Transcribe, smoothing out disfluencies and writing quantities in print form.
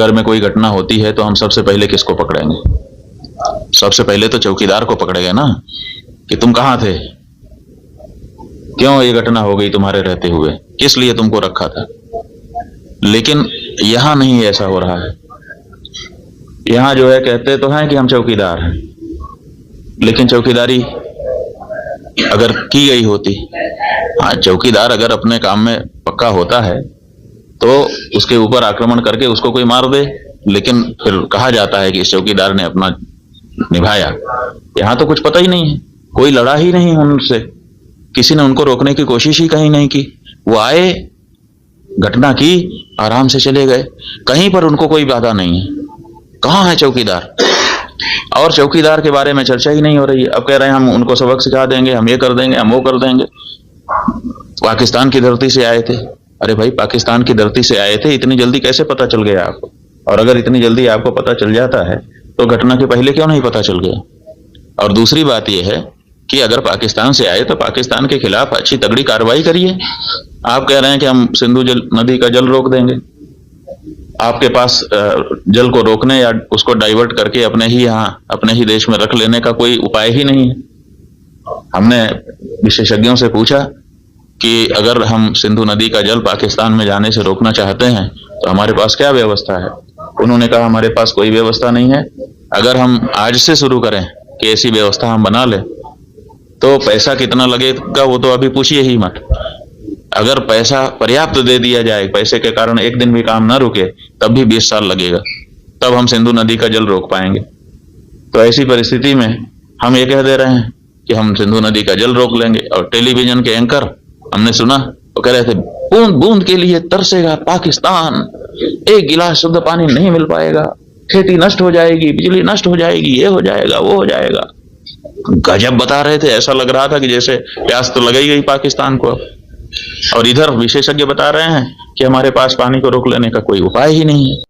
घर में कोई घटना होती है तो हम सबसे पहले किसको पकड़ेंगे? सबसे पहले तो चौकीदार को पकड़ेंगे ना, कि तुम कहां थे, क्यों ये घटना हो गई तुम्हारे रहते हुए, किस लिए तुमको रखा था। लेकिन यहां नहीं ऐसा हो रहा है। यहां जो है कहते तो हैं कि हम चौकीदार हैं, लेकिन चौकीदारी अगर की गई होती, हाँ चौकीदार अगर अपने काम में पक्का होता है तो उसके ऊपर आक्रमण करके उसको कोई मार दे, लेकिन फिर कहा जाता है कि इस चौकीदार ने अपना निभाया। यहां तो कुछ पता ही नहीं है, कोई लड़ा ही नहीं उनसे, किसी ने उनको रोकने की कोशिश ही कहीं नहीं की। वो आए, घटना की, आराम से चले गए, कहीं पर उनको कोई बाधा नहीं है। कहां है चौकीदार? और चौकीदार के बारे में चर्चा ही नहीं हो रही है। अब कह रहे हैं हम उनको सबक सिखा देंगे, हम ये कर देंगे, हम वो कर देंगे। पाकिस्तान की धरती से आए थे। अरे भाई, पाकिस्तान की धरती से आए थे, इतनी जल्दी कैसे पता चल गया आपको? और अगर इतनी जल्दी आपको पता चल जाता है तो घटना के पहले क्यों नहीं पता चल गया? और दूसरी बात यह है कि अगर पाकिस्तान से आए तो पाकिस्तान के खिलाफ अच्छी तगड़ी कार्रवाई करिए। आप कह रहे हैं कि हम सिंधु नदी का जल रोक देंगे। आपके पास जल को रोकने या उसको डाइवर्ट करके अपने ही यहाँ, अपने ही देश में रख लेने का कोई उपाय ही नहीं है। हमने विशेषज्ञों से पूछा कि अगर हम सिंधु नदी का जल पाकिस्तान में जाने से रोकना चाहते हैं तो हमारे पास क्या व्यवस्था है? उन्होंने कहा हमारे पास कोई व्यवस्था नहीं है। अगर हम आज से शुरू करें कि ऐसी व्यवस्था हम बना लें तो पैसा कितना लगेगा वो तो अभी पूछिए ही मत। अगर पैसा पर्याप्त दे दिया जाए, पैसे के कारण एक दिन भी काम ना रुके, तब भी 20 साल लगेगा, तब हम सिंधु नदी का जल रोक पाएंगे। तो ऐसी परिस्थिति में हम ये कह दे रहे हैं कि हम सिंधु नदी का जल रोक लेंगे। और टेलीविजन के एंकर हमने सुना, वो कह रहे थे बूंद बूंद के लिए तरसेगा पाकिस्तान, एक गिलास शुद्ध पानी नहीं मिल पाएगा, खेती नष्ट हो जाएगी, बिजली नष्ट हो जाएगी, ये हो जाएगा, वो हो जाएगा। गजब बता रहे थे, ऐसा लग रहा था कि जैसे प्यास तो लगी गई पाकिस्तान को। और इधर विशेषज्ञ बता रहे हैं कि हमारे पास पानी को रोक लेने का कोई उपाय ही नहीं है।